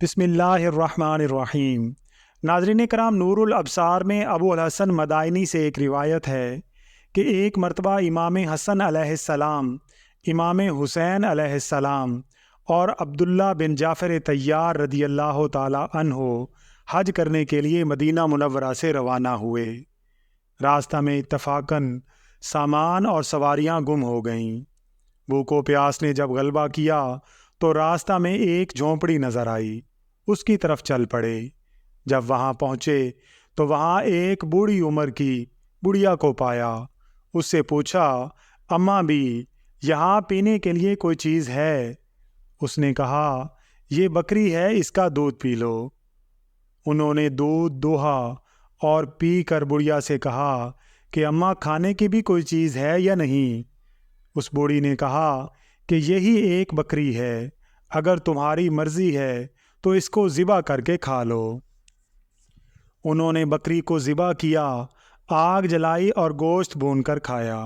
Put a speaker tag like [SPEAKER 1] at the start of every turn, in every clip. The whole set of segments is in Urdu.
[SPEAKER 1] بسم اللہ الرحمن الرحیم۔ ناظرین کرام، نور الابصار میں ابو الحسن مدائنی سے ایک روایت ہے کہ ایک مرتبہ امام حسن علیہ السلام، امام حسین علیہ السلام اور عبداللہ بن جعفر طیار رضی اللہ تعالی عنہ حج کرنے کے لیے مدینہ منورہ سے روانہ ہوئے۔ راستہ میں اتفاقاً سامان اور سواریاں گم ہو گئیں۔ بھوک و پیاس نے جب غلبہ کیا تو راستہ میں ایک جھونپڑی نظر آئی، اس کی طرف چل پڑے۔ جب وہاں پہنچے تو وہاں ایک بوڑھی عمر کی بڑھیا کو پایا۔ اس سے پوچھا، اماں بھی یہاں پینے کے لیے کوئی چیز ہے؟ اس نے کہا، یہ بکری ہے، اس کا دودھ پی لو۔ انہوں نے دودھ دوہا اور پی کر بڑھیا سے کہا کہ اماں کھانے کی بھی کوئی چیز ہے یا نہیں؟ اس بوڑھی نے کہا کہ یہی ایک بکری ہے، اگر تمہاری مرضی ہے تو اس کو ذبح کر کے کھا لو۔ انہوں نے بکری کو ذبح کیا، آگ جلائی اور گوشت بھون کر کھایا۔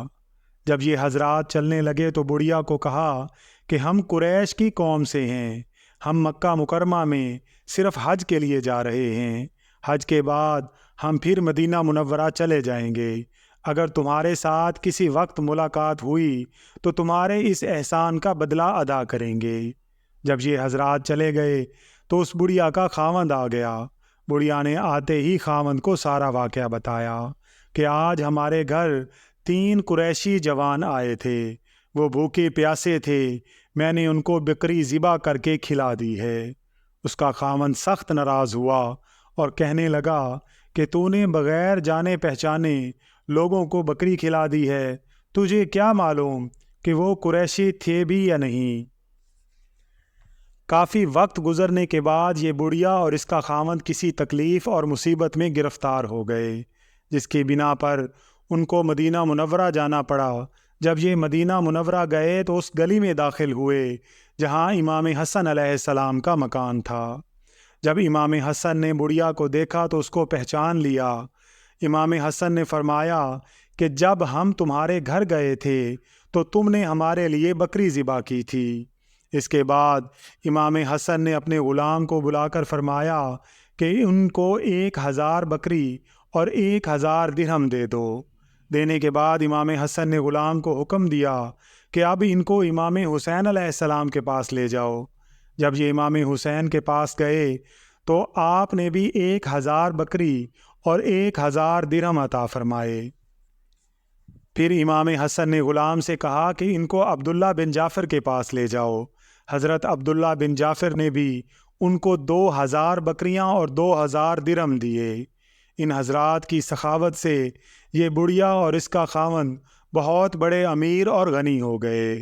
[SPEAKER 1] جب یہ حضرات چلنے لگے تو بڑھیا کو کہا کہ ہم قریش کی قوم سے ہیں، ہم مکہ مکرمہ میں صرف حج کے لیے جا رہے ہیں، حج کے بعد ہم پھر مدینہ منورہ چلے جائیں گے۔ اگر تمہارے ساتھ کسی وقت ملاقات ہوئی تو تمہارے اس احسان کا بدلہ ادا کریں گے۔ جب یہ حضرات چلے گئے تو اس بڑھیا کا خاوند آ گیا۔ بڑھیا نے آتے ہی خاوند کو سارا واقعہ بتایا کہ آج ہمارے گھر 3 قریشی جوان آئے تھے، وہ بھوکے پیاسے تھے، میں نے ان کو بکری ذبح کر کے کھلا دی ہے۔ اس کا خاوند سخت ناراض ہوا اور کہنے لگا کہ تو نے بغیر جانے پہچانے لوگوں کو بکری کھلا دی ہے، تجھے کیا معلوم کہ وہ قریشی تھے بھی یا نہیں؟ کافی وقت گزرنے کے بعد یہ بڑھیا اور اس کا خاوند کسی تکلیف اور مصیبت میں گرفتار ہو گئے، جس کی بنا پر ان کو مدینہ منورہ جانا پڑا۔ جب یہ مدینہ منورہ گئے تو اس گلی میں داخل ہوئے جہاں امام حسن علیہ السلام کا مکان تھا۔ جب امام حسن نے بڑھیا کو دیکھا تو اس کو پہچان لیا۔ امام حسن نے فرمایا کہ جب ہم تمہارے گھر گئے تھے تو تم نے ہمارے لیے بکری ذبح کی تھی۔ اس کے بعد امام حسن نے اپنے غلام کو بلا کر فرمایا کہ ان کو 1000 بکری اور 1000 درہم دے دو۔ دینے کے بعد امام حسن نے غلام کو حکم دیا کہ اب ان کو امام حسین علیہ السلام کے پاس لے جاؤ۔ جب یہ امام حسین کے پاس گئے تو آپ نے بھی 1000 بکری اور 1000 درہم عطا فرمائے۔ پھر امام حسن نے غلام سے کہا کہ ان کو عبداللہ بن جعفر کے پاس لے جاؤ۔ حضرت عبداللہ بن جعفر نے بھی ان کو 2000 بکریاں اور 2000 درہم دیے۔ ان حضرات کی سخاوت سے یہ بڑھیا اور اس کا خاوند بہت بڑے امیر اور غنی ہو گئے۔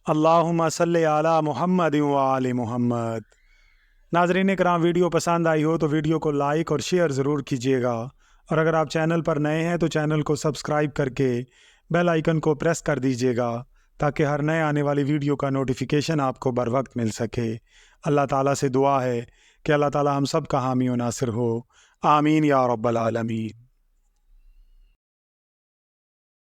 [SPEAKER 1] اللہم صلی علی محمد و آل محمد۔ ناظرین کرام، ویڈیو پسند آئی ہو تو ویڈیو کو لائک اور شیئر ضرور کیجیے گا، اور اگر آپ چینل پر نئے ہیں تو چینل کو سبسکرائب کر کے بیل آئیکن کو پریس کر دیجیے گا تاکہ ہر نئے آنے والی ویڈیو کا نوٹیفیکیشن آپ کو بر وقت مل سکے۔ اللہ تعالیٰ سے دعا ہے کہ اللہ تعالیٰ ہم سب کا حامی و ناصر ہو، آمین یا رب العالمین۔